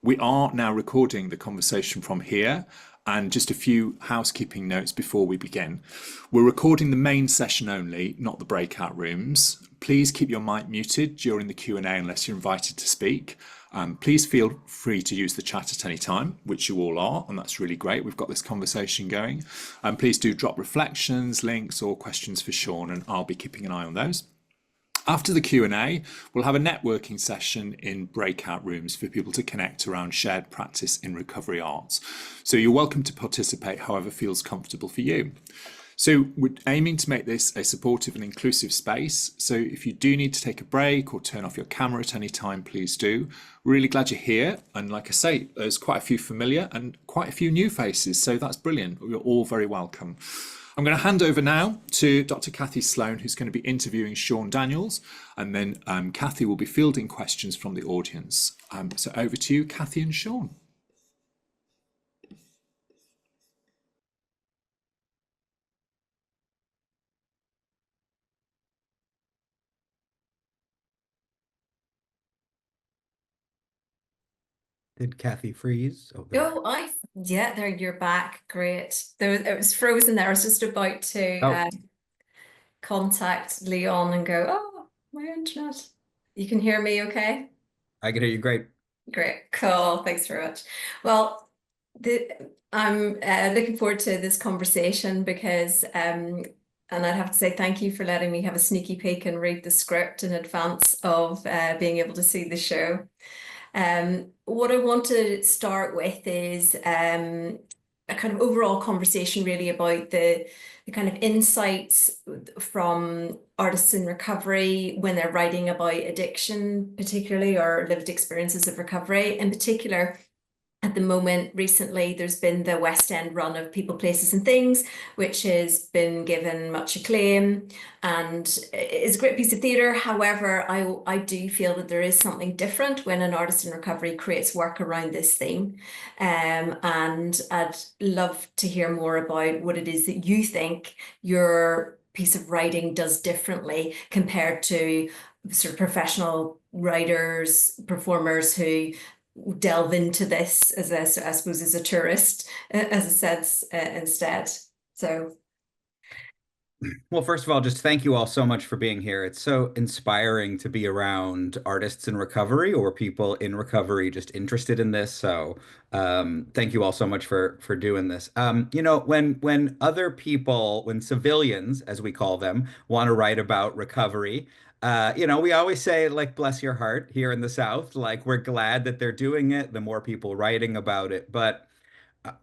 We are now recording the conversation from here, and just a few housekeeping notes before we begin. We're recording the main session only, not the breakout rooms. Please keep your mic muted during the Q&A unless you're invited to speak. Please feel free to use the chat at any time, which you all are, and that's really great. We've got this conversation going. And please do drop reflections, links, or questions for Sean, and I'll be keeping an eye on those. After the Q&A, we'll have a networking session in breakout rooms for people to connect around shared practice in recovery arts. So you're welcome to participate however feels comfortable for you. So we're aiming to make this a supportive and inclusive space. So if you do need to take a break or turn off your camera at any time, please do. Really glad you're here. And like I say, there's quite a few familiar and quite a few new faces. So that's brilliant. You're all very welcome. I'm going to hand over now to Dr. Cathy Sloan, who's going to be interviewing Sean Daniels, and then Cathy will be fielding questions from the audience. So over to you, Cathy and Sean. Did Cathy freeze? Oh, there. Oh, yeah, there you're back. Great. It was frozen there. I was just about to Oh, contact Leon and go, oh, my internet. You can hear me okay? I can hear you great. Great, cool. Thanks very much. Well, I'm looking forward to this conversation because, and I'd have to say thank you for letting me have a sneaky peek and read the script in advance of being able to see the show. What I want to start with is a kind of overall conversation really about the kind of insights from artists in recovery when they're writing about addiction, particularly, or lived experiences of recovery. In particular, at the moment, recently, there's been the West End run of People, Places and Things, which has been given much acclaim and is a great piece of theatre. However, I do feel that there is something different when an artist in recovery creates work around this theme. And I'd love to hear more about what it is that you think your piece of writing does differently compared to sort of professional writers, performers who delve into this as I suppose as a tourist, as a sense instead. So Well, first of all, just thank you all so much for being here. It's so inspiring to be around artists in recovery or people in recovery just interested in this. So, thank you all so much for doing this. When other people, when civilians, as we call them, want to write about recovery, we always say, like, bless your heart here in the South. Like, we're glad that they're doing it, the more people writing about it. But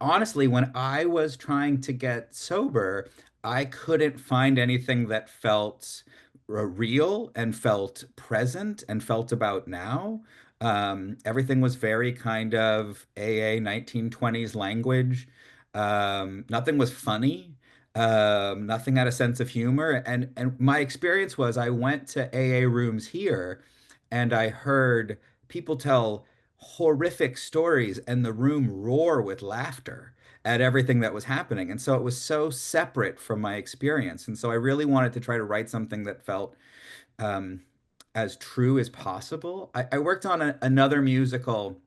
honestly, when I was trying to get sober, I couldn't find anything that felt real and felt present and felt about now. Everything was very kind of AA 1920s language. Nothing was funny. Nothing had a sense of humor. And my experience was I went to AA rooms here and I heard people tell horrific stories and the room roar with laughter at everything that was happening. And so it was so separate from my experience. And so I really wanted to try to write something that felt um, as true as possible. I worked on another musical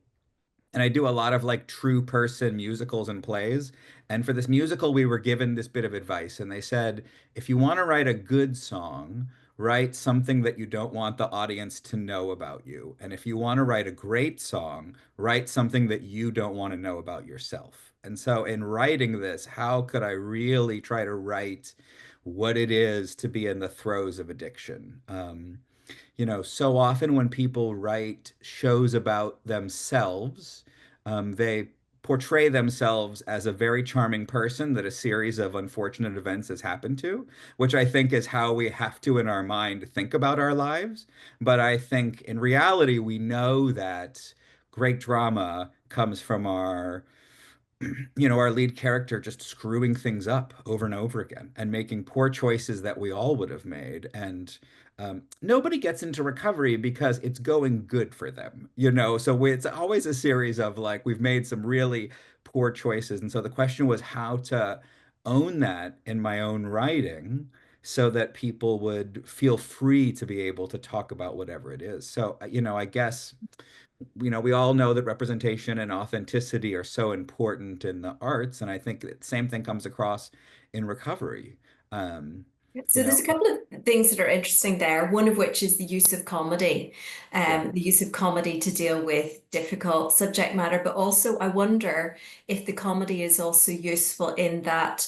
and I do a lot of like true person musicals and plays. And for this musical, we were given this bit of advice, and they said, if you want to write a good song, write something that you don't want the audience to know about you. And if you want to write a great song, write something that you don't want to know about yourself. And so in writing this, how could I really try to write what it is to be in the throes of addiction? So often when people write shows about themselves, they portray themselves as a very charming person that a series of unfortunate events has happened to, which I think is how we have to, in our mind, think about our lives. But I think in reality, we know that great drama comes from our lead character just screwing things up over and over again and making poor choices that we all would have made. And nobody gets into recovery because it's going good for them. So it's always a series of like, we've made some really poor choices. And so the question was how to own that in my own writing so that people would feel free to be able to talk about whatever it is. So, I guess we all know that representation and authenticity are so important in the arts, and I think the same thing comes across in recovery. Um, So you there's know, a couple of things that are interesting there, one of which is the use of comedy, yeah. the use of comedy to deal with difficult subject matter, but also I wonder if the comedy is also useful in that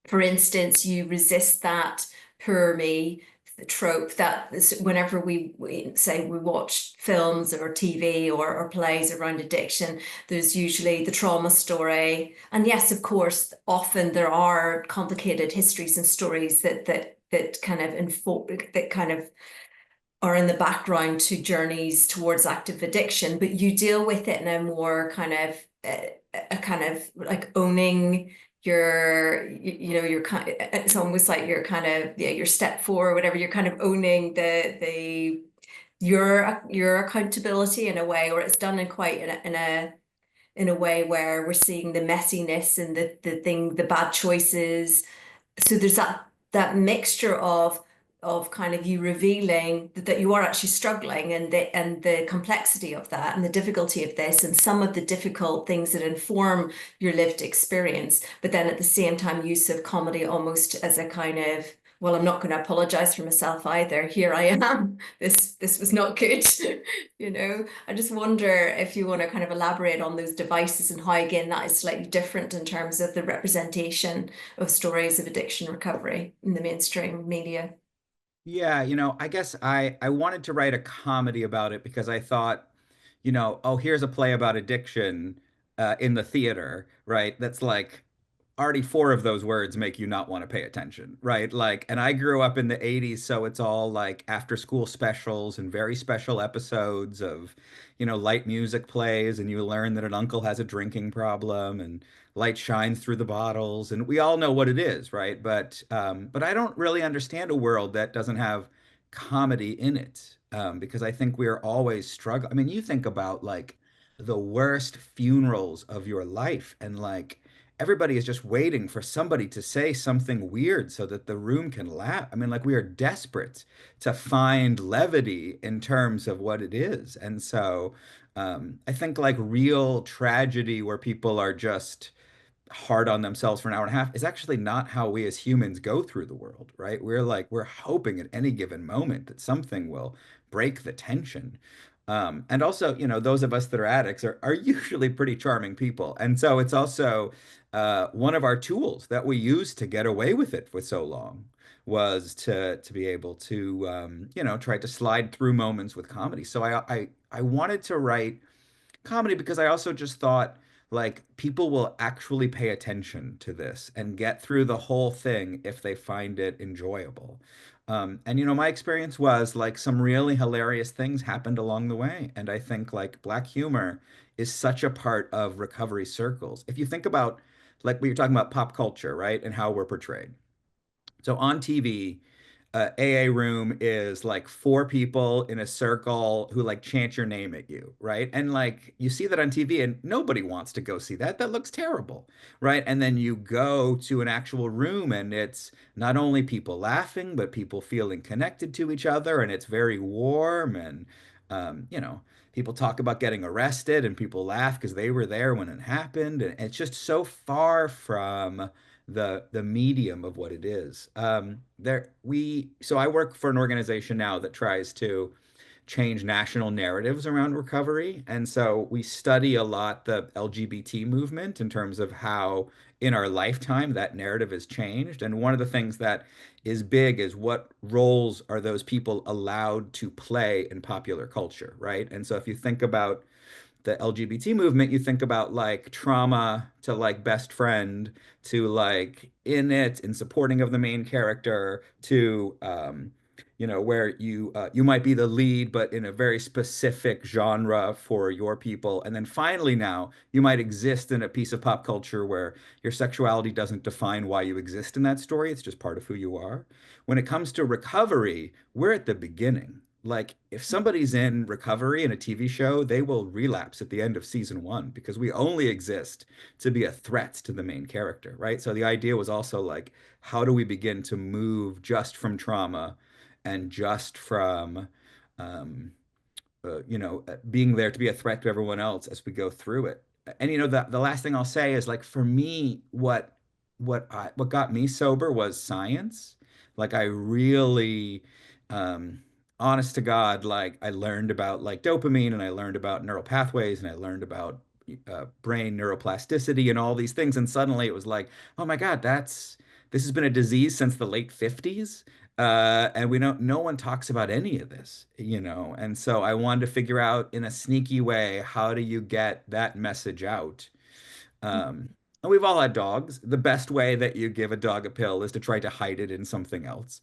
for instance, you resist that poor me trope that whenever we say we watch films or TV or plays around addiction, there's usually the trauma story. And yes, of course, often there are complicated histories and stories that kind of that kind of are in the background to journeys towards active addiction, but you deal with it in a more kind of a kind of like owning your kind it's almost like your kind of yeah your step four or whatever, you're kind of owning the your accountability in a way, or it's done in quite in a way where we're seeing the messiness and the bad choices. So there's that mixture of kind of you revealing that you are actually struggling, and the complexity of that and the difficulty of this and some of the difficult things that inform your lived experience, but then at the same time use of comedy almost as a kind of, well, I'm not going to apologize for myself either. Here I am. This was not good. I just wonder if you want to kind of elaborate on those devices and how, again, that is slightly different in terms of the representation of stories of addiction recovery in the mainstream media. Yeah, I guess I wanted to write a comedy about it because I thought, oh, here's a play about addiction in the theater, right? That's like already four of those words make you not want to pay attention, right? Like, and I grew up in the 80s, so it's all like after school specials and very special episodes of, light music plays, and you learn that an uncle has a drinking problem and light shines through the bottles, and we all know what it is, right? But I don't really understand a world that doesn't have comedy in it, because I think we are always struggling. I mean, you think about like the worst funerals of your life, and like everybody is just waiting for somebody to say something weird so that the room can laugh. I mean, like we are desperate to find levity in terms of what it is. And so I think like real tragedy where people are just hard on themselves for an hour and a half is actually not how we as humans go through the world, right? We're hoping at any given moment that something will break the tension. And also, those of us that are addicts are usually pretty charming people. And so it's also one of our tools that we use to get away with it for so long was to be able to try to slide through moments with comedy. So I wanted to write comedy because I also just thought like people will actually pay attention to this and get through the whole thing if they find it enjoyable. And my experience was like some really hilarious things happened along the way. And I think like black humor is such a part of recovery circles. If you think about like what you're talking about pop culture, right? And how we're portrayed. So on TV, AA room is like four people in a circle who like chant your name at you, right? And like you see that on TV and nobody wants to go see that. That looks terrible, right? And then you go to an actual room and it's not only people laughing, but people feeling connected to each other, and it's very warm, and people talk about getting arrested and people laugh because they were there when it happened, and it's just so far from the medium of what it is. So I work for an organization now that tries to change national narratives around recovery. And so we study a lot the LGBT movement in terms of how in our lifetime that narrative has changed. And one of the things that is big is what roles are those people allowed to play in popular culture, right? And so if you think about the LGBT movement, you think about like trauma to like best friend to like in it in supporting of the main character to where you might be the lead but in a very specific genre for your people, and then finally now you might exist in a piece of pop culture where your sexuality doesn't define why you exist in that story, it's just part of who you are. When it comes to recovery, we're at the beginning. Like, if somebody's in recovery in a TV show, they will relapse at the end of season one because we only exist to be a threat to the main character, right? So the idea was also like, how do we begin to move just from trauma and just from um, being there to be a threat to everyone else as we go through it. And the last thing I'll say is like for me, what got me sober was science. Like I really, um, honest to God, like I learned about like dopamine and I learned about neural pathways and I learned about brain neuroplasticity and all these things. And suddenly it was like, oh my God, this has been a disease since the late 50s. And we don't, no one talks about any of this, And so I wanted to figure out in a sneaky way, how do you get that message out? And we've all had dogs. The best way that you give a dog a pill is to try to hide it in something else,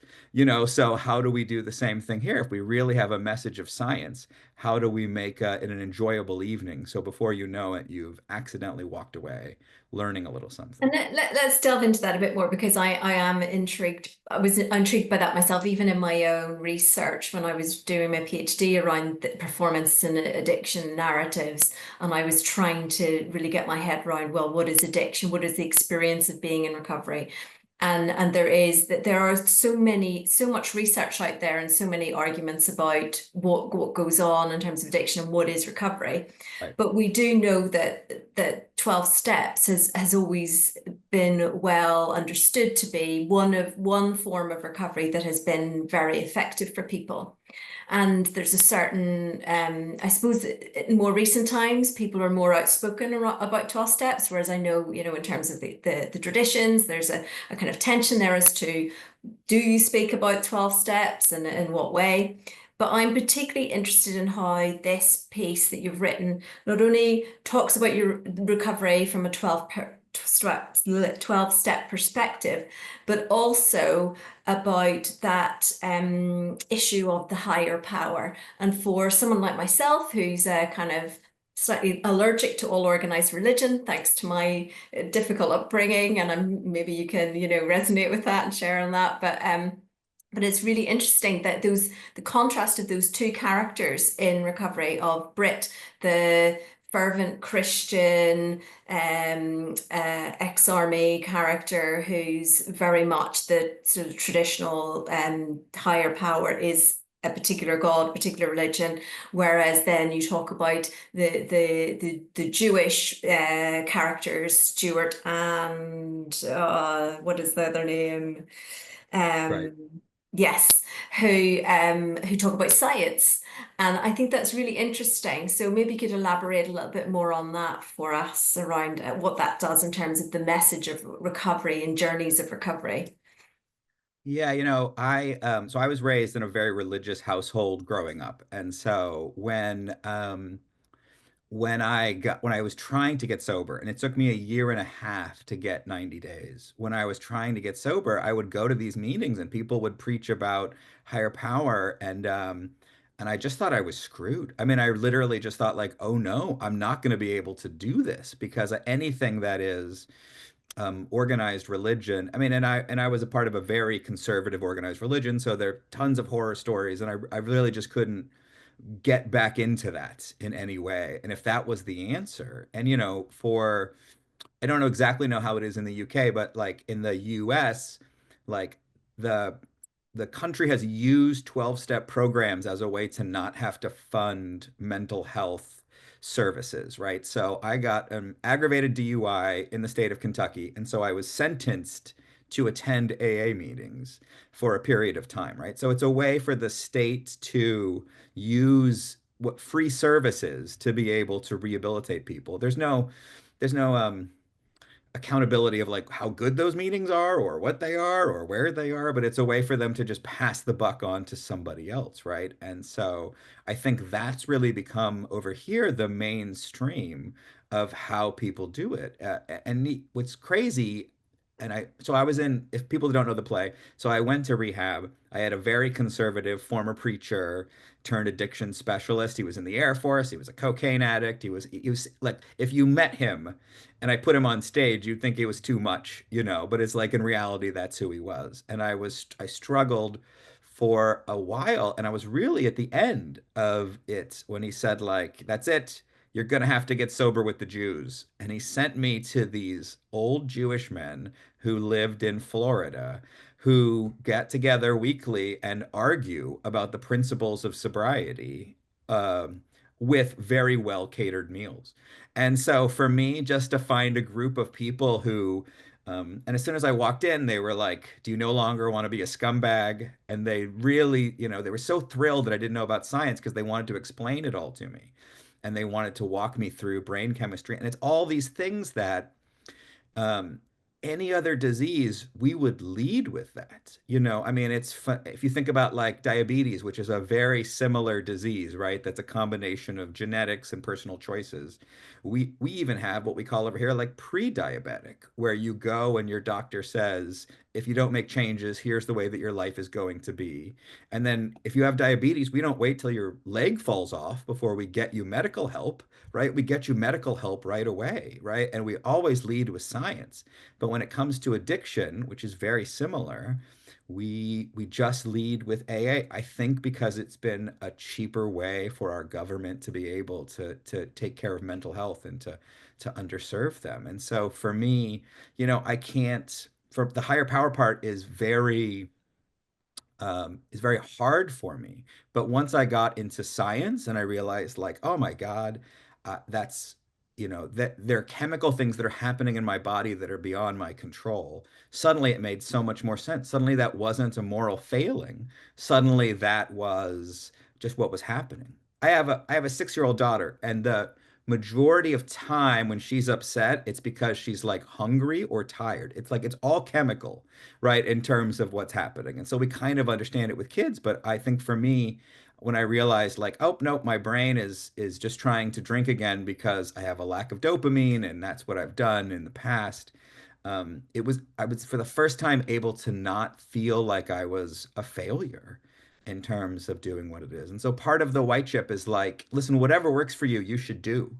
So how do we do the same thing here? If we really have a message of science, how do we make it an enjoyable evening? So before you know it, you've accidentally walked away learning a little And something. let's delve into that a bit more because I am intrigued. I was intrigued by that myself, even in my own research when I was doing my PhD around the performance and addiction narratives. And I was trying to really get my head around, well, what is addiction? What is the experience of being in recovery? And there are so much research out there and so many arguments about what goes on in terms of addiction and what is recovery. Right. But we do know that 12 steps has always been well understood to be one form of recovery that has been very effective for people. And there's a certain, I suppose in more recent times, people are more outspoken about 12 steps, whereas I know, in terms of the traditions, there's a kind of tension there as to, do you speak about 12 steps and in what way? But I'm particularly interested in how this piece that you've written not only talks about your recovery from a 12 step perspective, but also about that issue of the higher power. And for someone like myself, who's a kind of slightly allergic to all organized religion, thanks to my difficult upbringing, and maybe you can, resonate with that and share on that. But it's really interesting that the contrast of those two characters in recovery of Brit, the fervent Christian ex-army character who's very much the sort of traditional higher power is a particular God, particular religion, whereas then you talk about the Jewish characters, Stuart and what is the other name? Right. Yes, who talk about science. And I think that's really interesting. So maybe you could elaborate a little bit more on that for us around what that does in terms of the message of recovery and journeys of recovery. Yeah, so I was raised in a very religious household growing up. And so when I was trying to get sober, and it took me a year and a half to get 90 days. When I was trying to get sober, I would go to these meetings and people would preach about higher power and I just thought I was screwed. I mean, I literally just thought like, oh no, I'm not going to be able to do this because anything that is organized religion. I mean, and I was a part of a very conservative organized religion, so there are tons of horror stories, and I really just couldn't get back into that in any way. And if that was the answer, and for I don't know exactly know how it is in the UK, but like in the US, like the the country has used 12-step programs as a way to not have to fund mental health services, right? So I got an aggravated DUI in the state of Kentucky, and so I was sentenced to attend AA meetings for a period of time, right? So it's a way for the state to use what free services to be able to rehabilitate people. There's no accountability of like how good those meetings are or what they are or where they are, but it's a way for them to just pass the buck on to somebody else, right? And so I think that's really become over here the mainstream of how people do it. What's crazy, so I was in, if people don't know the play, so I went to rehab. I had a very conservative former preacher turned addiction specialist. He was in the Air Force. He was a cocaine addict. He was like, if you met him, and I put him on stage, you'd think it was too much, but it's like in reality, that's who he was. And I struggled for a while, and I was really at the end of it when he said, like, that's it. You're gonna have to get sober with the Jews. And he sent me to these old Jewish men who lived in Florida, who get together weekly and argue about the principles of sobriety um, with very well catered meals. And so for me, just to find a group of people who, and as soon as I walked in, they were like, "Do you no longer want to be a scumbag?" And they really, they were so thrilled that I didn't know about science because they wanted to explain it all to me. And they wanted to walk me through brain chemistry. And it's all these things that um, any other disease, we would lead with that. I mean, it's fun. If you think about like diabetes, which is a very similar disease, right? That's a combination of genetics and personal choices. We even have what we call over here like pre-diabetic, where you go and your doctor says, if you don't make changes, here's the way that your life is going to be. And then if you have diabetes, we don't wait till your leg falls off before we get you medical help, right? We get you medical help right away, right? And we always lead with science. But when it comes to addiction, which is very similar, we just lead with AA. I think because it's been a cheaper way for our government to be able to take care of mental health and to underserve them. And so for me, I can't for the higher power part is very hard for me. But once I got into science and I realized, like, oh my God, that's, that there are chemical things that are happening in my body that are beyond my control. Suddenly it made so much more sense. Suddenly that wasn't a moral failing. Suddenly that was just what was happening. I have a 6-year-old daughter, and the majority of time when she's upset, it's because she's like hungry or tired. It's like it's all chemical, right, in terms of what's happening. And so we kind of understand it with kids, but I think for me, when I realized like, oh, nope, my brain is just trying to drink again because I have a lack of dopamine and that's what I've done in the past. I was for the first time able to not feel like I was a failure in terms of doing what it is. And so part of the white chip is like, listen, whatever works for you, you should do.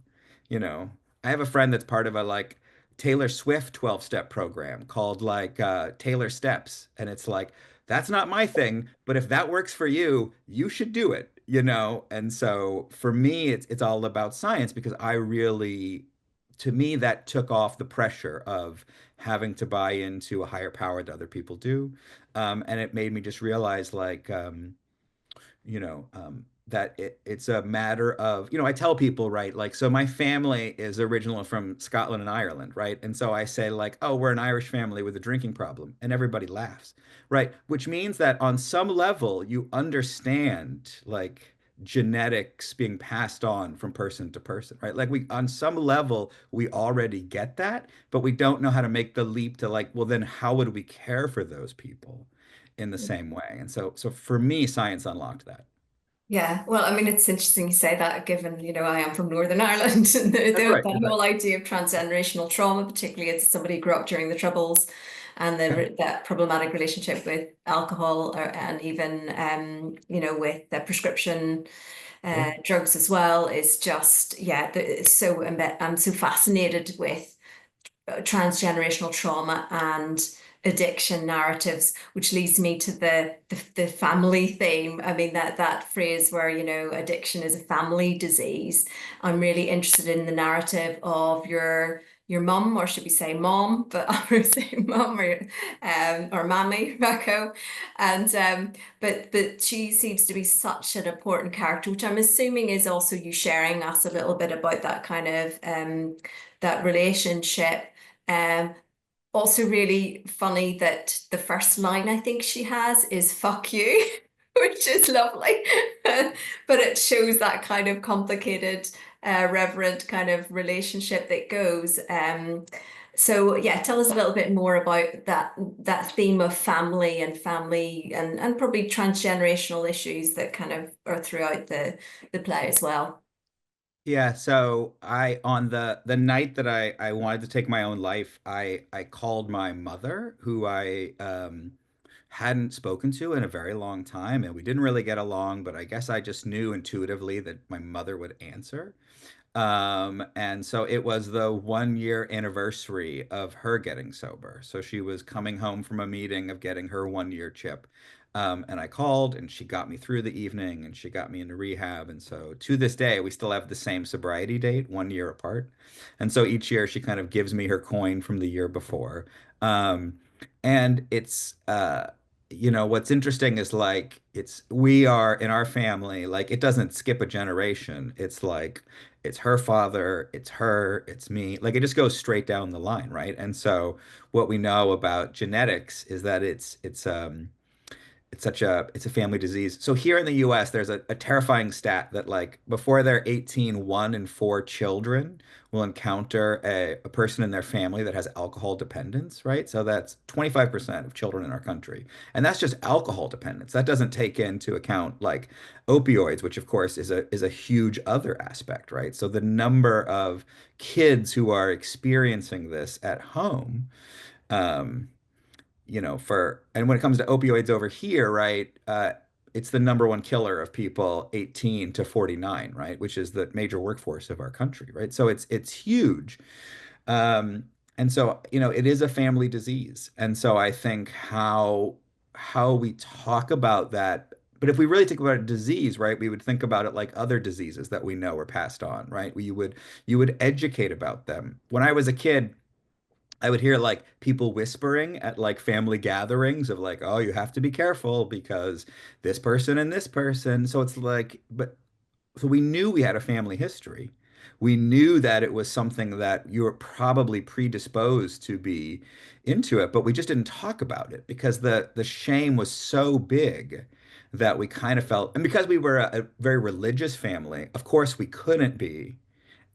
You know, I have a friend that's part of a like Taylor Swift 12-step program called like Taylor Steps. And it's like, that's not my thing, but if that works for you, you should do it. And so for me, it's all about science because to me, that took off the pressure of having to buy into a higher power that other people do. And it made me just realize like, that it's a matter of, I tell people, right, like, so my family is original from Scotland and Ireland, right? And so I say, like, oh, we're an Irish family with a drinking problem, and everybody laughs, right? Which means that on some level, you understand, like, genetics being passed on from person to person, right? Like, on some level, we already get that, but we don't know how to make the leap to, like, well, then how would we care for those people in the same way? And so for me, science unlocked that. Yeah, well, I mean, it's interesting you say that, given, I am from Northern Ireland, and That's right. that That's right. whole idea of transgenerational trauma, particularly as somebody who grew up during the Troubles, and Yeah. that problematic relationship with alcohol, and even, with the prescription Sure. drugs as well, is just, yeah, it's so I'm so fascinated with transgenerational trauma and addiction narratives, which leads me to the family theme. I mean, that phrase where, addiction is a family disease. I'm really interested in the narrative of your mum, or should we say mom, but I would say mum, or mammy, Rocco. And but she seems to be such an important character, which I'm assuming is also you sharing us a little bit about that kind of that relationship. Um, Also really funny that the first line I think she has is "fuck you," which is lovely. But it shows that kind of complicated, reverent kind of relationship that goes. So yeah, tell us a little bit more about that theme of family and probably transgenerational issues that kind of are throughout the play as well. Yeah, so I on the night that I wanted to take my own life, I called my mother, who I hadn't spoken to in a very long time, and we didn't really get along, but I guess I just knew intuitively that my mother would answer. And so it was the 1 year anniversary of her getting sober. So she was coming home from a meeting of getting her 1 year chip. And I called and she got me through the evening and she got me into rehab. And so to this day, we still have the same sobriety date, 1 year apart. And so each year she kind of gives me her coin from the year before. And you know, what's interesting is like we are in our family, like it doesn't skip a generation. It's like it's her father, it's her, it's me. Like it just goes straight down the line, right? And so what we know about genetics is that it's a family disease. So here in the US, there's a terrifying stat that like before they're 18, 1 in 4 children will encounter a person in their family that has alcohol dependence, right? So that's 25% of children in our country. And that's just alcohol dependence. That doesn't take into account like opioids, which of course is a huge other aspect, right? So the number of kids who are experiencing this at home, um, and when it comes to opioids over here, right, it's the number one killer of people 18 to 49, right, which is the major workforce of our country, right? So it's huge. Um, and so, it is a family disease. And so I think how we talk about that, but if we really think about a disease, right, we would think about it like other diseases that we know are passed on, right? You would educate about them. When I was a kid, I would hear like people whispering at like family gatherings of like, oh, you have to be careful because this person and this person. So it's like, so we knew we had a family history. We knew that it was something that you were probably predisposed to be into it, but we just didn't talk about it because the shame was so big that we kind of felt, and because we were a very religious family, of course we couldn't be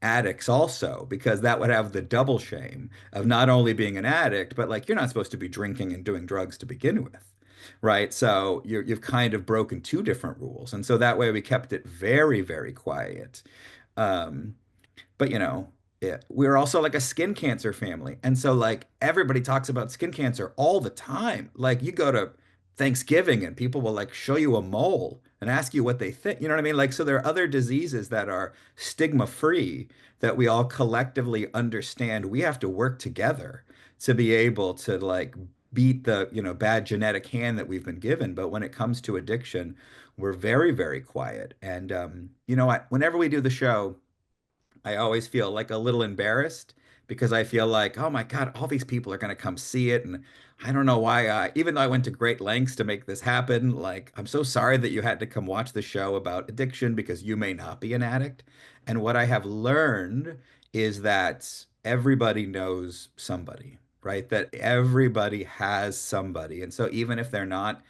addicts also because that would have the double shame of not only being an addict, but like you're not supposed to be drinking and doing drugs to begin with, right? So you've kind of broken two different rules. And so that way we kept it very, very quiet. Um, but yeah, we're also like a skin cancer family. And so like everybody talks about skin cancer all the time. Like you go to Thanksgiving and people will like show you a mole and ask you what they think. You know what I mean? Like, so there are other diseases that are stigma free that we all collectively understand we have to work together to be able to like beat the, bad genetic hand that we've been given. But when it comes to addiction, we're very, very quiet. And whenever we do the show, I always feel like a little embarrassed because I feel like, oh my God, all these people are going to come see it. And I don't know why, even though I went to great lengths to make this happen, like, I'm so sorry that you had to come watch the show about addiction because you may not be an addict. And what I have learned is that everybody knows somebody, right? That everybody has somebody. And so even if they're not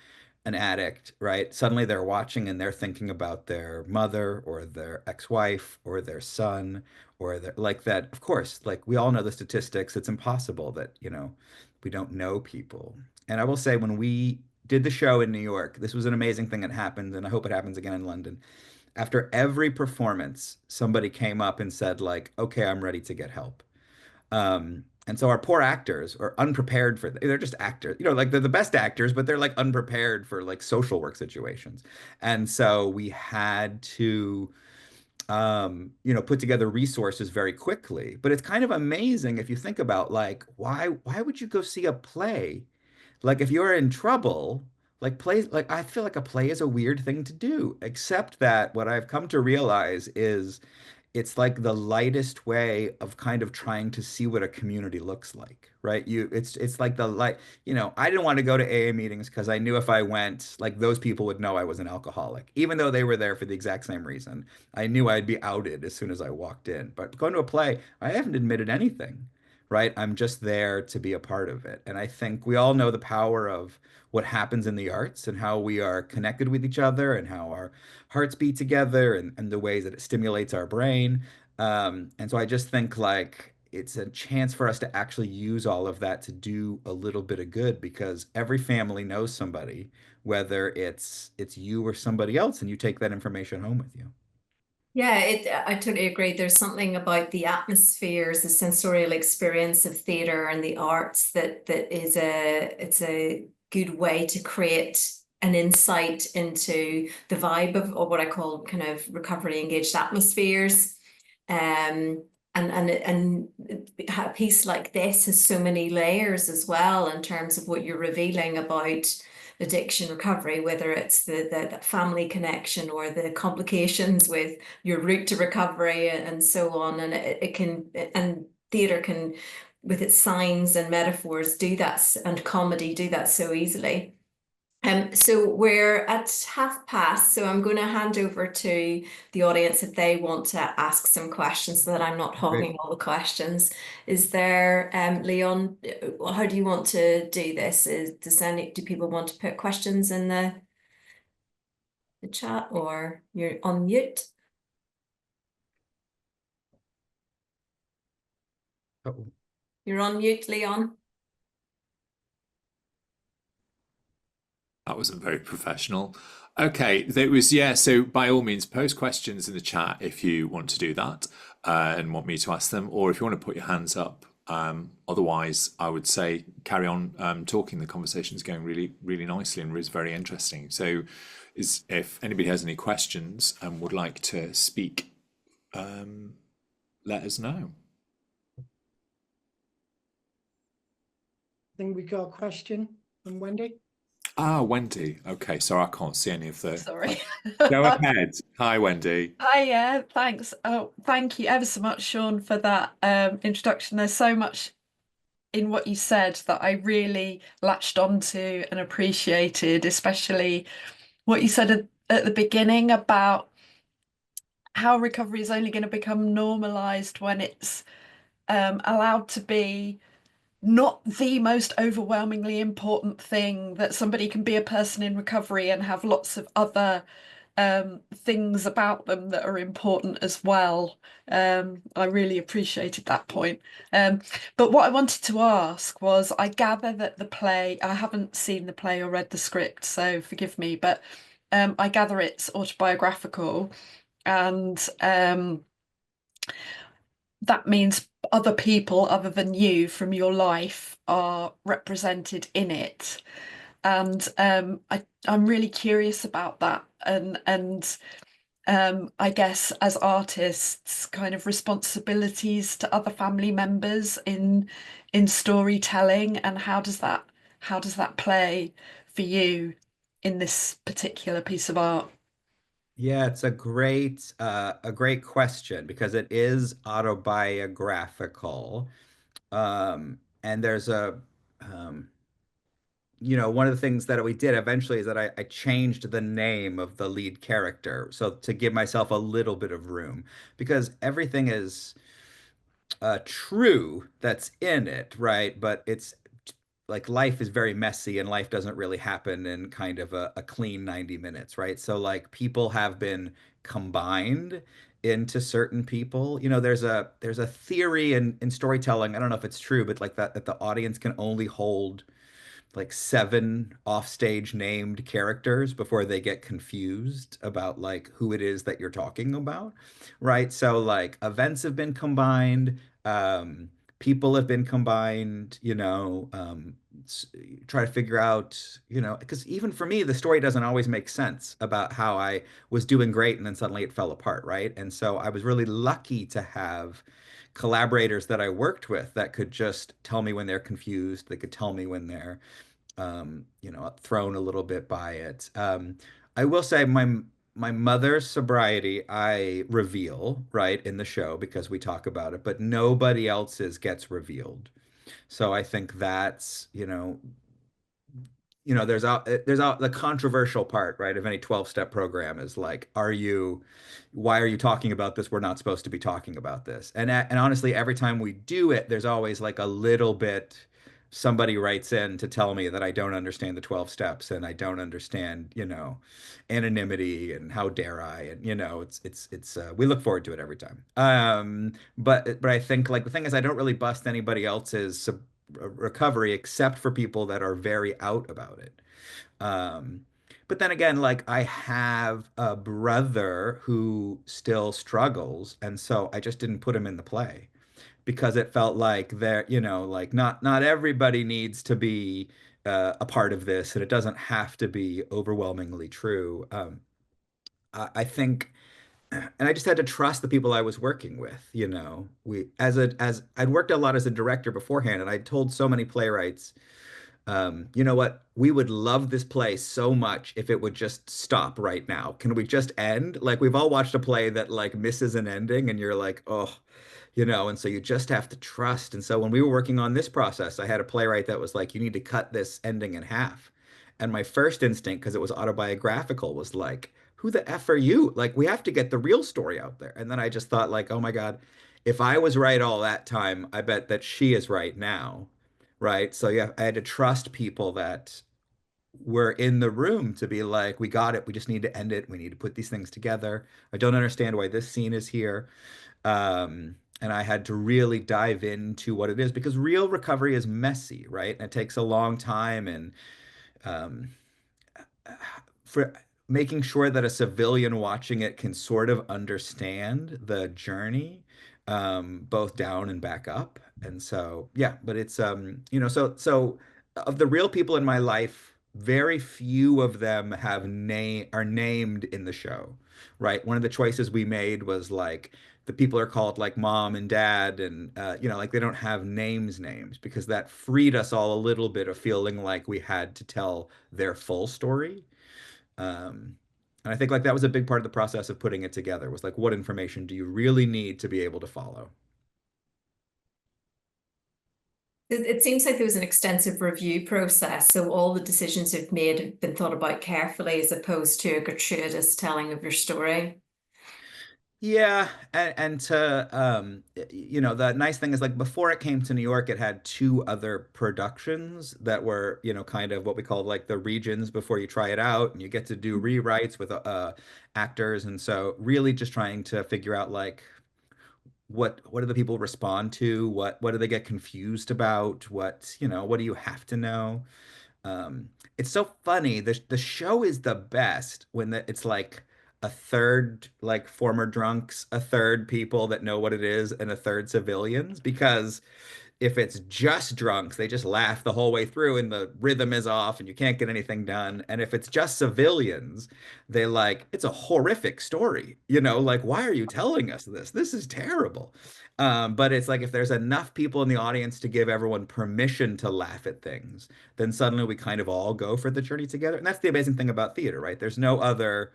an addict, right? Suddenly they're watching and they're thinking about their mother or their ex-wife or their son or their, like that. Of course, like we all know the statistics. It's impossible that, we don't know people. And I will say when we did the show in New York, this was an amazing thing that happened, and I hope it happens again in London. After every performance, somebody came up and said, like, okay, I'm ready to get help. And so our poor actors are unprepared for they're just actors, like they're the best actors, but they're like unprepared for like social work situations. And so we had to, put together resources very quickly. But it's kind of amazing if you think about like, why would you go see a play? Like if you're in trouble, like plays, like I feel like a play is a weird thing to do, except that what I've come to realize is it's like the lightest way of kind of trying to see what a community looks like, right? It's like the light, I didn't want to go to AA meetings because I knew if I went, like those people would know I was an alcoholic, even though they were there for the exact same reason. I knew I'd be outed as soon as I walked in. But going to a play, I haven't admitted anything, right? I'm just there to be a part of it. And I think we all know the power of what happens in the arts and how we are connected with each other and how our hearts beat together and the ways that it stimulates our brain. And so I just think like it's a chance for us to actually use all of that to do a little bit of good because every family knows somebody, whether it's you or somebody else, and you take that information home with you. Yeah, I totally agree. There's something about the atmospheres, the sensorial experience of theatre and the arts that is it's a good way to create an insight into the vibe of or what I call kind of recovery engaged atmospheres. And a piece like this has so many layers as well in terms of what you're revealing about addiction recovery, whether it's the family connection or the complications with your route to recovery and so on. And it can, and theatre can, with its signs and metaphors, do that, and comedy do that so easily. So we're at 1:30, so I'm going to hand over to the audience if they want to ask some questions so that I'm not Great. hogging all the questions. Is there, Leon, how do you want to do this? Do people want to put questions in the chat or you're on mute? Oh, You're on mute, Leon. That wasn't very professional. Okay, there was, yeah, so by all means, post questions in the chat if you want to do that and want me to ask them, or if you want to put your hands up. Otherwise, I would say carry on talking. The conversation is going really, really nicely and is very interesting. So, if anybody has any questions and would like to speak, let us know. I think we got a question from Wendy. Ah, Wendy. Okay, sorry, I can't see any of the. Sorry. Go ahead. Hi, Wendy. Hi, yeah, thanks. Oh, thank you ever so much, Sean, for that introduction. There's so much in what you said that I really latched onto and appreciated, especially what you said at the beginning about how recovery is only going to become normalized when it's allowed to be not the most overwhelmingly important thing, that somebody can be a person in recovery and have lots of other things about them that are important as well. I really appreciated that point. But what I wanted to ask was, I gather that the play, I haven't seen the play or read the script, so forgive me, but I gather it's autobiographical, and that means other people other than you from your life are represented in it. And I'm really curious about that, and I guess as artists, kind of responsibilities to other family members in storytelling, and how does that play for you in this particular piece of art? yeah, it's a great question because it is autobiographical. And there's um, one of the things that we did eventually is that I changed the name of the lead character. So to give myself a little bit of room, because everything is true that's in it, right? But it's like life is very messy and life doesn't really happen in kind of a clean 90 minutes, right? So like people have been combined into certain people. There's a theory in storytelling. I don't know if it's true, but like that the audience can only hold like seven offstage named characters before they get confused about like who it is that you're talking about, right? So like events have been combined, people have been combined, try to figure out, because even for me, the story doesn't always make sense about how I was doing great and then suddenly it fell apart, right? And so I was really lucky to have collaborators that I worked with that could just tell me when they're confused. They could tell me when they're thrown a little bit by it. I will say my mother's sobriety I reveal right in the show because we talk about it, but nobody else's gets revealed. So I think that's, there's the controversial part, right, of any 12-step program is like, why are you talking about this? We're not supposed to be talking about this. And honestly, every time we do it, there's always like a little bit somebody writes in to tell me that I don't understand the 12 steps and I don't understand, anonymity and how dare I, and it's we look forward to it every time. But I think like the thing is I don't really bust anybody else's recovery except for people that are very out about it. Um, but then again, like I have a brother who still struggles, and so I just didn't put him in the play because it felt like like not everybody needs to be a part of this, and it doesn't have to be overwhelmingly true. I think and I just had to trust the people I was working with. We as I'd worked a lot as a director beforehand, and I told so many playwrights, you know what, we would love this play so much if it would just stop right now. Can we just end? Like we've all watched a play that like misses an ending, and you're like, oh, and so you just have to trust. And so when we were working on this process, I had a playwright that was like, you need to cut this ending in half. And my first instinct, because it was autobiographical, was like, who the F are you? Like, we have to get the real story out there. And then I just thought, like, oh my God, if I was right all that time, I bet that she is right now. Right. So yeah, I had to trust people that were in the room to be like, we got it. We just need to end it. We need to put these things together. I don't understand why this scene is here. And I had to really dive into what it is because real recovery is messy, right? And it takes a long time. And um, for making sure that a civilian watching it can sort of understand the journey, both down and back up. And so, yeah, but it's so of the real people in my life, very few of them are named in the show, right? One of the choices we made was like the people are called like mom and dad, and like they don't have names because that freed us all a little bit of feeling like we had to tell their full story. And I think like that was a big part of the process of putting it together was like, what information do you really need to be able to follow? It seems like there was an extensive review process, so all the decisions you've made have been thought about carefully as opposed to a gratuitous telling of your story. Yeah, and to the nice thing is like before it came to New York, it had two other productions that were, kind of what we call like the regions before you try it out, and you get to do rewrites with actors, and so really just trying to figure out like what do the people respond to, what do they get confused about, what do you have to know? It's so funny. The show is the best when it's like a third like former drunks, a third people that know what it is, and a third civilians. Because if it's just drunks, they just laugh the whole way through and the rhythm is off and you can't get anything done. And if it's just civilians, they like, it's a horrific story. Like, why are you telling us this? This is terrible. But it's like if there's enough people in the audience to give everyone permission to laugh at things, then suddenly we kind of all go for the journey together. And that's the amazing thing about theater, right? There's no other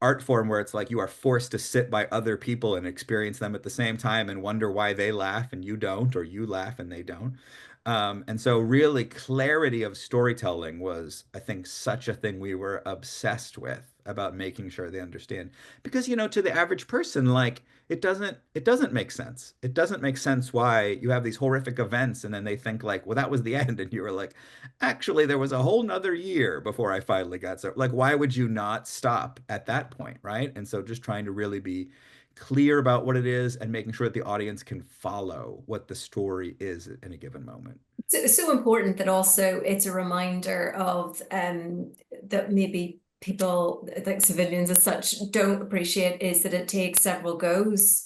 art form where it's like you are forced to sit by other people and experience them at the same time and wonder why they laugh and you don't, or you laugh and they don't. And so, really, clarity of storytelling was, I think, such a thing we were obsessed with about making sure they understand. Because, to the average person, like it doesn't make sense. It doesn't make sense why you have these horrific events and then they think like, well, that was the end, and you were like, actually, there was a whole nother year before I finally got so like, why would you not stop at that point, right? And so just trying to really be clear about what it is and making sure that the audience can follow what the story is in a given moment. It's so important that also it's a reminder of that maybe people like civilians as such don't appreciate is that it takes several goes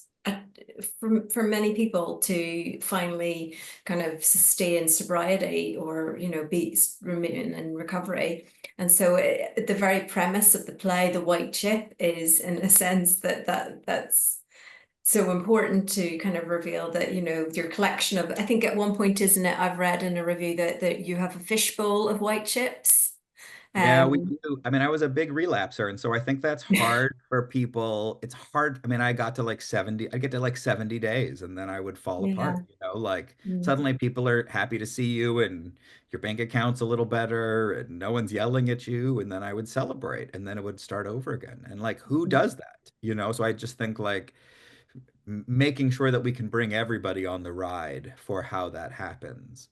for many people to finally kind of sustain sobriety or be remain in recovery. And so the very premise of the play, the white chip, is in a sense that's so important to kind of reveal that your collection of, I think at one point, isn't it, I've read in a review that you have a fishbowl of white chips. Yeah, we um do. I mean, I was a big relapser, and so I think that's hard for people. It's hard. I mean, I got to like 70, I get to like 70 days and then I would fall yeah. apart, like Mm. suddenly people are happy to see you and your bank account's a little better and no one's yelling at you, and then I would celebrate and then it would start over again. And like, who does that? So I just think like making sure that we can bring everybody on the ride for how that happens.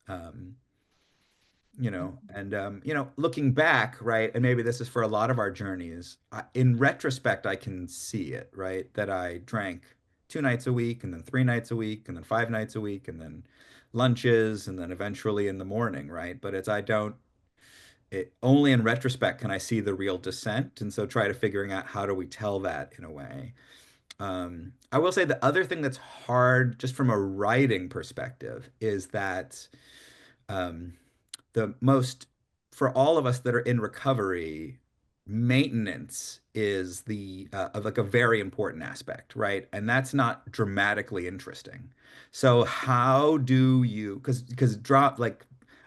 Looking back, right, and maybe this is for a lot of our journeys, in retrospect, I can see it, right, that I drank 2 nights a week, and then 3 nights a week, and then 5 nights a week, and then lunches, and then eventually in the morning, right? But I don't, only in retrospect can I see the real descent, and so try to figuring out how do we tell that in a way. I will say the other thing that's hard, just from a writing perspective, is that um, the most for all of us that are in recovery, maintenance is the of like a very important aspect, right? And that's not dramatically interesting. So how do you, because drop like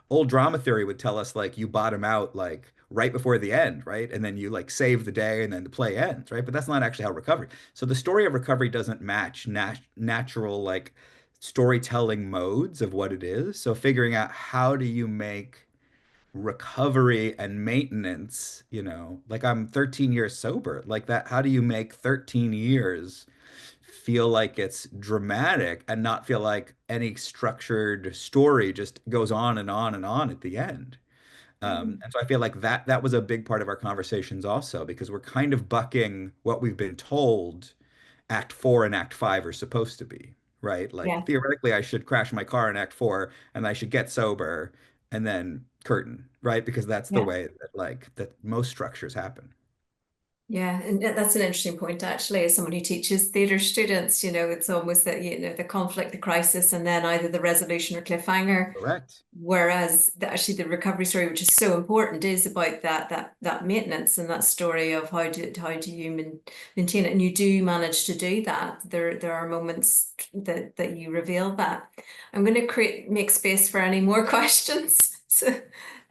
old drama theory would tell us like you bottom out like right before the end, right? And then you like save the day and then the play ends, right? But that's not actually how recovery. So the story of recovery doesn't match natural like storytelling modes of what it is. So figuring out how do you make recovery and maintenance, like I'm 13 years sober. Like that, how do you make 13 years feel like it's dramatic and not feel like any structured story just goes on and on and on at the end? And so I feel like that was a big part of our conversations also, because we're kind of bucking what we've been told Act 4 and Act 5 are supposed to be, right? Like Yeah. theoretically, I should crash my car in Act 4 and I should get sober and then curtain, right? Because that's the Yeah. way that most structures happen. Yeah, and that's an interesting point actually. As someone who teaches theatre students, it's almost that, the conflict, the crisis, and then either the resolution or cliffhanger. Correct. Whereas actually the recovery story, which is so important, is about that maintenance and that story of how do you maintain it, and you do manage to do that. There are moments that you reveal that. I'm going to make space for any more questions. So,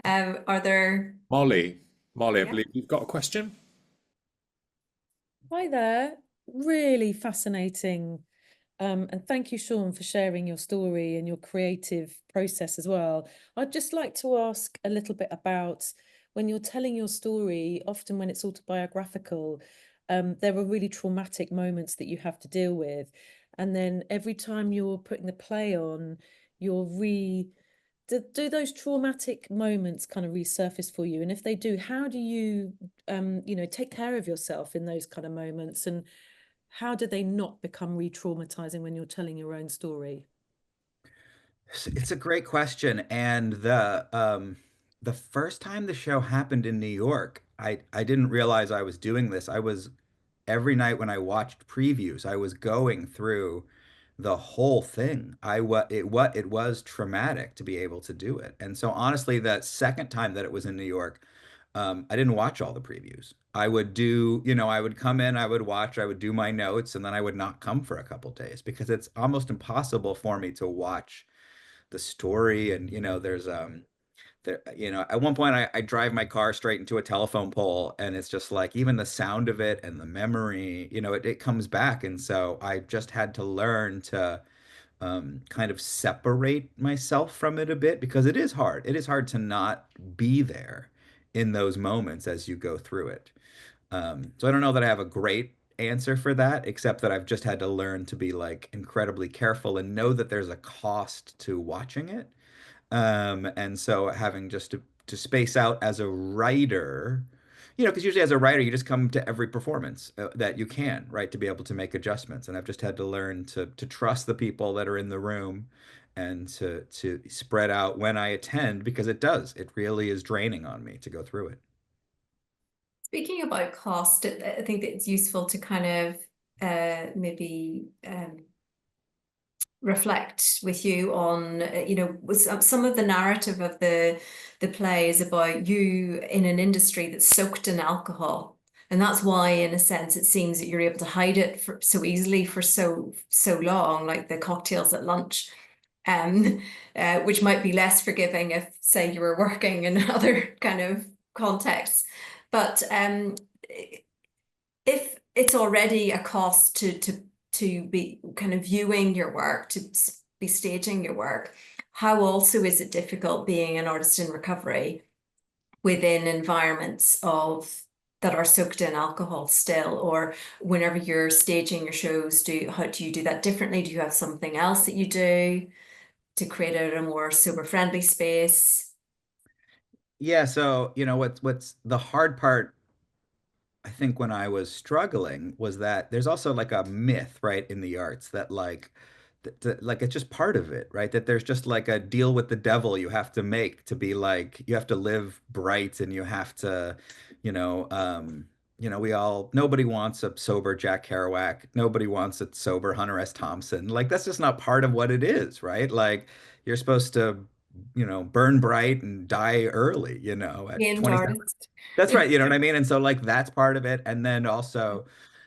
are there? Molly, I Yeah. believe you've got a question. Hi there. Really fascinating. And thank you, Sean, for sharing your story and your creative process as well. I'd just like to ask a little bit about when you're telling your story, often when it's autobiographical, there are really traumatic moments that you have to deal with. And then every time you're putting the play on, you're do those traumatic moments kind of resurface for you? And if they do, how do you, take care of yourself in those kind of moments? And how do they not become re-traumatizing when you're telling your own story? It's a great question. And the first time the show happened in New York, I didn't realize I was doing this. I was every night when I watched previews, I was going through the whole thing. It was traumatic to be able to do it. And so honestly, that second time that it was in New York, I didn't watch all the previews. I would do, I would come in, I would watch, I would do my notes, and then I would not come for a couple days because it's almost impossible for me to watch the story. And there's at one point I drive my car straight into a telephone pole, and it's just like even the sound of it and the memory, it comes back. And so I just had to learn to kind of separate myself from it a bit, because it is hard. It is hard to not be there in those moments as you go through it. So I don't know that I have a great answer for that, except that I've just had to learn to be like incredibly careful and know that there's a cost to watching it. And so having just to space out as a writer, because usually as a writer, you just come to every performance that you can, right, to be able to make adjustments. And I've just had to learn to trust the people that are in the room and to spread out when I attend, because it really is draining on me to go through it. Speaking about cost, I think that it's useful to kind of maybe reflect with you on, some of the narrative of the play is about you in an industry that's soaked in alcohol. And that's why, in a sense, it seems that you're able to hide it so easily for so long, like the cocktails at lunch, which might be less forgiving if, say, you were working in other kind of contexts. But if it's already a cost to be kind of viewing your work, to be staging your work, how also is it difficult being an artist in recovery within environments that are soaked in alcohol still? Or whenever you're staging your shows, how do you do that differently? Do you have something else that you do to create a more sober friendly space? Yeah, so what's the hard part, I think, when I was struggling, was that there's also like a myth, right, in the arts that like it's just part of it, right? That there's just like a deal with the devil you have to make to be like, you have to live bright, and you have to, you know, um, nobody wants a sober Jack Kerouac, nobody wants a sober Hunter S. Thompson. Like that's just not part of what it is, right? Like you're supposed to, burn bright and die early, at Gained 27. artist. That's right. You know what I mean? And so like that's part of it. And then also,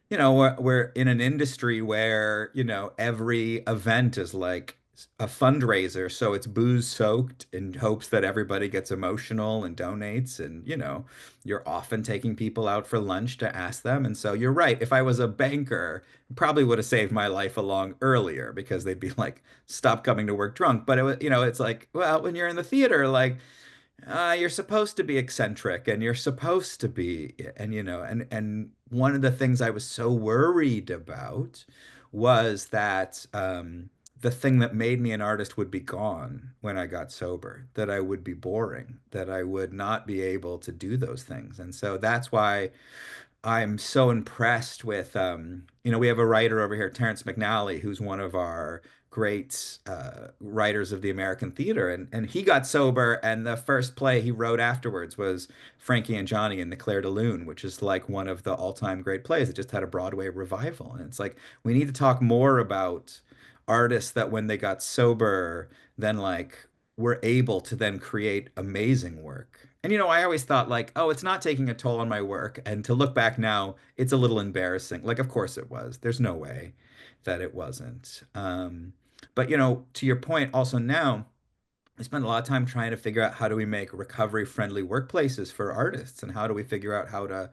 we're in an industry where, every event is like a fundraiser. So it's booze soaked in hopes that everybody gets emotional and donates. And, you're often taking people out for lunch to ask them. And so you're right. If I was a banker, probably would have saved my life along earlier, because they'd be like, stop coming to work drunk. But it was, it's like, well, when you're in the theater, like, you're supposed to be eccentric and you're supposed to be, and and one of the things I was so worried about was that the thing that made me an artist would be gone when I got sober, that I would be boring, that I would not be able to do those things. And so that's why I'm so impressed with, we have a writer over here, Terrence McNally, who's one of our great writers of the American theater, and he got sober, and the first play he wrote afterwards was Frankie and Johnny and the Claire de Lune, which is like one of the all-time great plays. It just had a Broadway revival, and it's like we need to talk more about artists that when they got sober, then like were able to then create amazing work. And I always thought like, oh, it's not taking a toll on my work. And to look back now, it's a little embarrassing. Like, of course it was. There's no way that it wasn't. But to your point, also now, I spend a lot of time trying to figure out how do we make recovery friendly workplaces for artists, and how do we figure out how to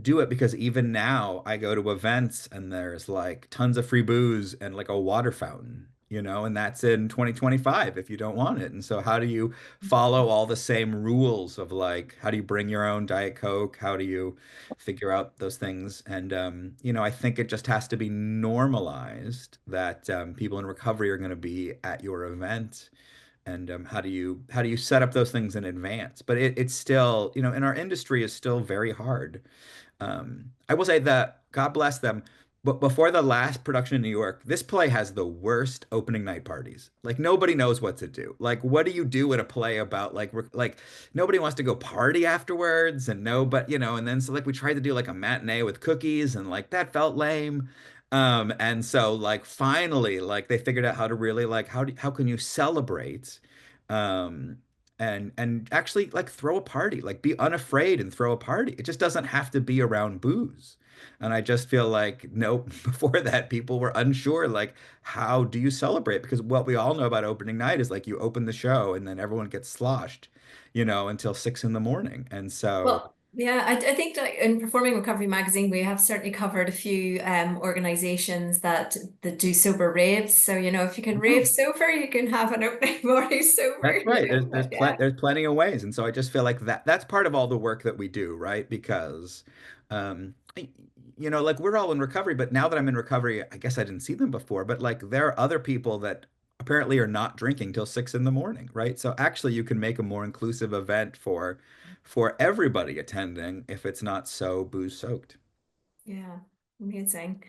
do it, because even now I go to events and there's like tons of free booze and like a water fountain, and that's in 2025 if you don't want it. And so how do you follow all the same rules of like how do you bring your own Diet Coke? How do you figure out those things? And I think it just has to be normalized that people in recovery are going to be at your event. And how do you set up those things in advance? But it's still, in our industry is still very hard. I will say that God bless them. But before the last production in New York, this play has the worst opening night parties. Like nobody knows what to do. Like what do you do in a play about like nobody wants to go party afterwards, and no, but and then so like we tried to do like a matinee with cookies, and like that felt lame. And so like finally like they figured out how to really like how can you celebrate um and actually like throw a party, like be unafraid and throw a party. It just doesn't have to be around booze. And I just feel like, nope, before that, people were unsure, like, how do you celebrate? Because what we all know about opening night is like you open the show and then everyone gets sloshed, until 6 in the morning. And so, Well, yeah, I think that in Performing Recovery magazine, we have certainly covered a few organizations that do sober raves. So, if you can rave no, sober, you can have an opening party sober, that's right. There's but yeah. there's plenty of ways, and so I just feel like that's part of all the work that we do, right? Because, like we're all in recovery, but now that I'm in recovery, I guess I didn't see them before, but like there are other people that apparently are not drinking till 6 in the morning, right? So actually, you can make a more inclusive event for everybody attending if it's not so booze soaked. Yeah, amazing.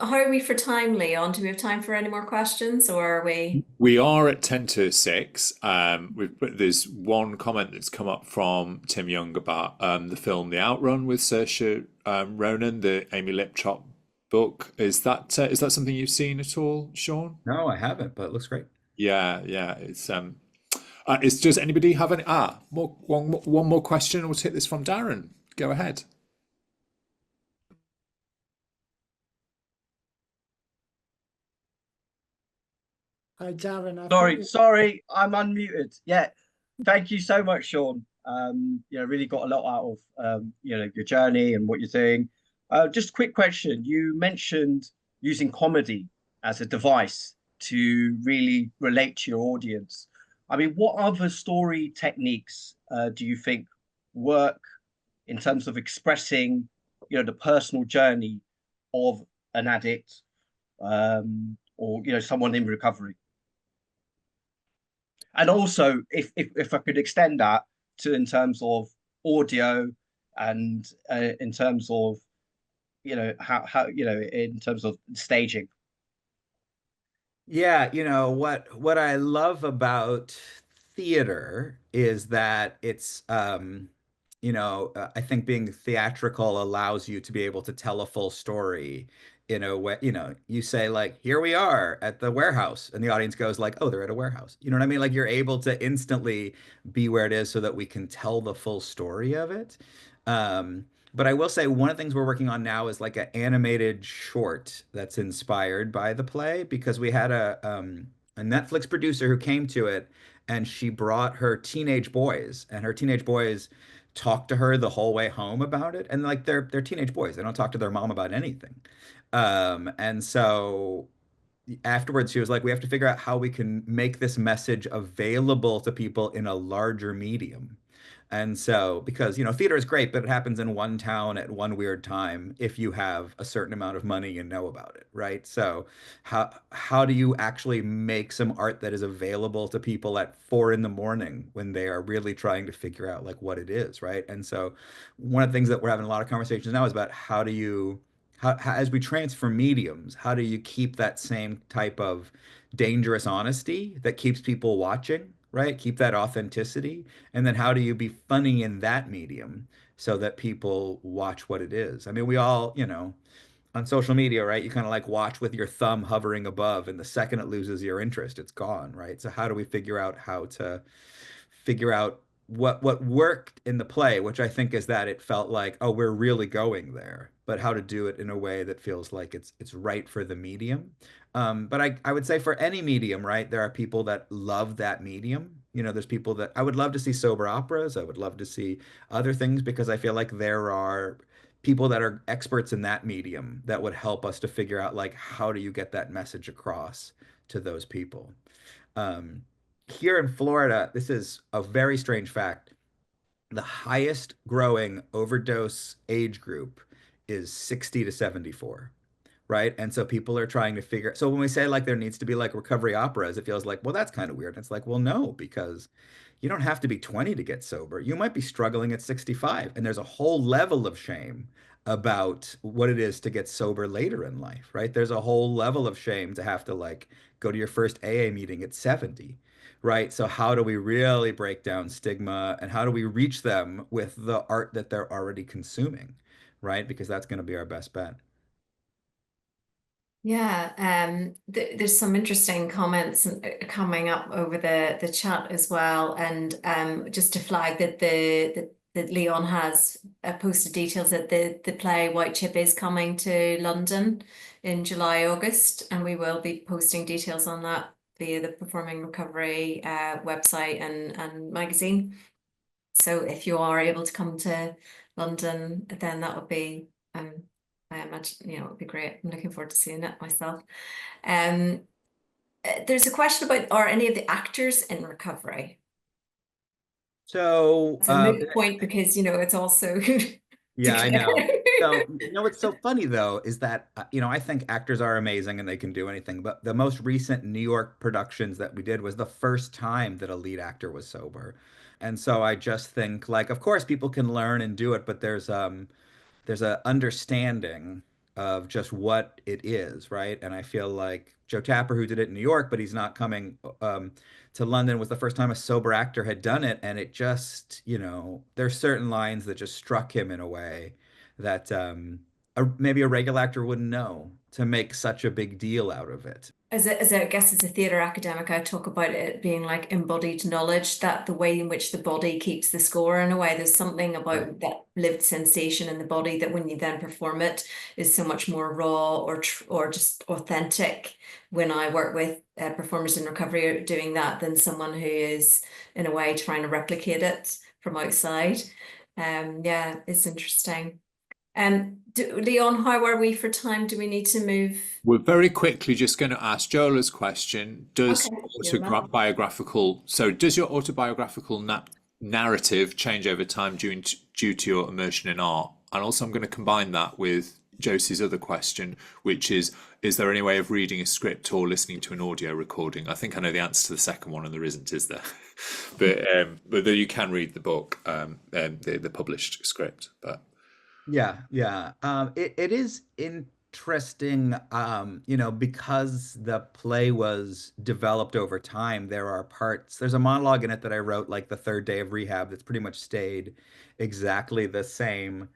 How are we for time, Leon? Do we have time for any more questions, or are we? We are at 10 to 6. There's one comment that's come up from Tim Young about the film The Outrun with Saoirse Ronan, the Amy Lipchop book. Is that something you've seen at all, Sean? No, I haven't, but it looks great. Yeah, yeah. Does anybody have any? One more question. We'll take this from Darren. Go ahead. Hi, Darren. Sorry, I'm unmuted. Yeah, thank you so much, Sean. Really got a lot out of your journey and what you're doing. Just a quick question. You mentioned using comedy as a device to really relate to your audience. I mean, what other story techniques do you think work in terms of expressing, the personal journey of an addict, or someone in recovery? And also, if I could extend that to in terms of audio and in terms of how in terms of staging. Yeah, what I love about theater is that it's I think being theatrical allows you to be able to tell a full story in a way, you say like, here we are at the warehouse, and the audience goes like, oh, they're at a warehouse. You know what I mean? Like you're able to instantly be where it is so that we can tell the full story of it. But I will say one of the things we're working on now is like an animated short that's inspired by the play, because we had a Netflix producer who came to it, and she brought her teenage boys, and her teenage boys talked to her the whole way home about it. And like they're teenage boys. They don't talk to their mom about anything. And so afterwards she was like, we have to figure out how we can make this message available to people in a larger medium. And so, because, theater is great, but it happens in one town at one weird time if you have a certain amount of money and know about it, right? So, how do you actually make some art that is available to people at 4 in the morning when they are really trying to figure out like what it is, right? And so, one of the things that we're having a lot of conversations now is about how do you, as we transfer mediums, how do you keep that same type of dangerous honesty that keeps people watching, right? Keep that authenticity. And then how do you be funny in that medium so that people watch what it is? I mean, we all, on social media, right? You kind of like watch with your thumb hovering above, and the second it loses your interest, it's gone, right? So how do we figure out how to figure out what worked in the play, which I think is that it felt like, oh, we're really going there, but how to do it in a way that feels like it's right for the medium. But I would say for any medium, right, there are people that love that medium. There's people that I would love to see sober operas. I would love to see other things because I feel like there are people that are experts in that medium that would help us to figure out like how do you get that message across to those people. Um, Here in Florida, this is a very strange fact. The highest growing overdose age group is 60 to 74, right? And so people are trying to figure. So when we say like there needs to be like recovery operas, it feels like, well, that's kind of weird. And it's like, well, no, because you don't have to be 20 to get sober. You might be struggling at 65, and there's a whole level of shame about what it is to get sober later in life, right? There's a whole level of shame to have to like go to your first AA meeting at 70, right? So how do we really break down stigma, and how do we reach them with the art that they're already consuming, right? Because that's going to be our best bet. Yeah, there's some interesting comments coming up over the chat as well, and just to flag that that Leon has posted details that the play White Chip is coming to London in July, August, and we will be posting details on that via the Performing Recovery website and magazine. So if you are able to come to London, then that would be I imagine, it would be great. I'm looking forward to seeing it myself. Um, there's a question about are any of the actors in recovery? So, It's a moot point because it's also yeah, I know. So, what's so funny though is that, I think actors are amazing and they can do anything. But the most recent New York productions that we did was the first time that a lead actor was sober. And so I just think like, of course, people can learn and do it, but there's a understanding of just what it is, right? And I feel like Joe Tapper, who did it in New York, but he's not coming to London, was the first time a sober actor had done it, and it just, there's certain lines that just struck him in a way that maybe a regular actor wouldn't know to make such a big deal out of it. I guess as a theatre academic, I talk about it being like embodied knowledge, that the way in which the body keeps the score in a way, there's something about that lived sensation in the body that when you then perform it is so much more raw or just authentic when I work with performers in recovery doing that than someone who is in a way trying to replicate it from outside. Yeah, it's interesting. Leon, how are we for time? Do we need to move? We're very quickly just going to ask Jola's question. Does Okay, does your autobiographical narrative change over time due to your immersion in art? And also I'm going to combine that with Josie's other question, which is there any way of reading a script or listening to an audio recording? I think I know the answer to the second one, and there isn't, is there? but you can read the book, the published script. But Yeah. It is interesting, because the play was developed over time. There's a monologue in it that I wrote like the third day of rehab that's pretty much stayed exactly the same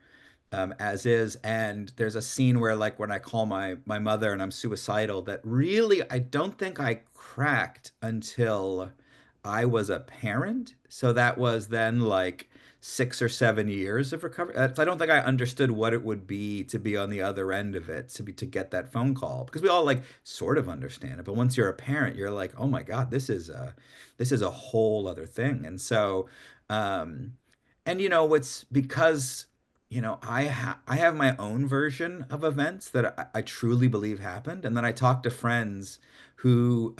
as is. And there's a scene where like when I call my mother and I'm suicidal, that really I don't think I cracked until I was a parent. So that was then like 6 or 7 years of recovery. I don't think I understood what it would be to be on the other end of it, to get that phone call, because we all like sort of understand it. But once you're a parent, you're like, oh my God, this is a whole other thing. And so, and what's because I have my own version of events that I truly believe happened, and then I talk to friends who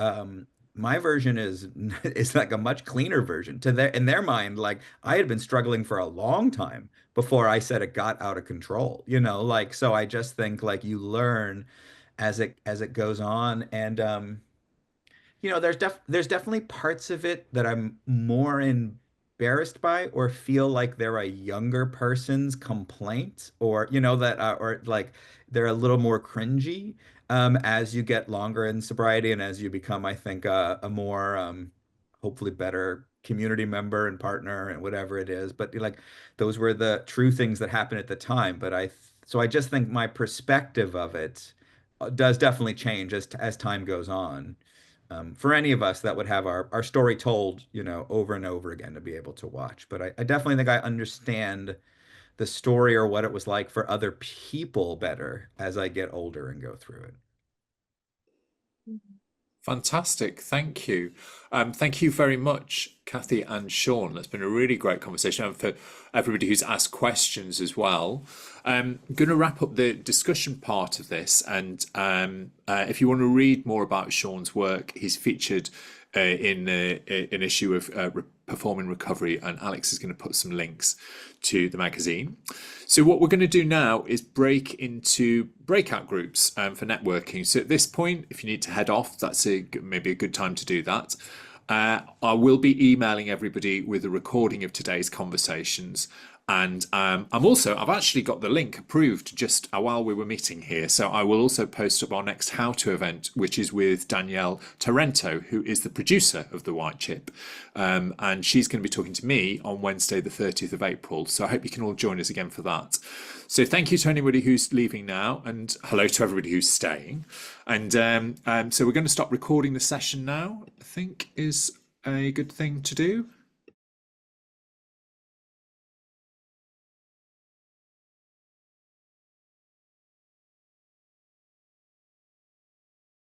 my version is is like a much cleaner version to their in their mind. Like I had been struggling for a long time before I said it got out of control. Like so I just think like you learn as it goes on, and there's definitely parts of it that I'm more embarrassed by or feel like they're a younger person's complaint, or that or like they're a little more cringy as you get longer in sobriety and as you become, I think, a more hopefully better community member and partner and whatever it is. But like those were the true things that happened at the time. So I just think my perspective of it does definitely change as time goes on, for any of us that would have our story told, over and over again to be able to watch. But I definitely think I understand the story or what it was like for other people better as I get older and go through it. Fantastic. Thank you. Thank you very much, Cathy and Sean. That's been a really great conversation, and for everybody who's asked questions as well. I'm going to wrap up the discussion part of this. And if you want to read more about Sean's work, he's featured in an issue of Perform in Recovery, and Alex is going to put some links to the magazine. So what we're going to do now is break into breakout groups for networking. So at this point, if you need to head off, that's maybe a good time to do that. I will be emailing everybody with a recording of today's conversations. And I've actually got the link approved just while we were meeting here. So I will also post up our next How To event, which is with Danielle Tarento, who is the producer of The White Chip. And she's going to be talking to me on Wednesday, the 30th of April. So I hope you can all join us again for that. So thank you to anybody who's leaving now, and hello to everybody who's staying. And so we're going to stop recording the session now, I think is a good thing to do.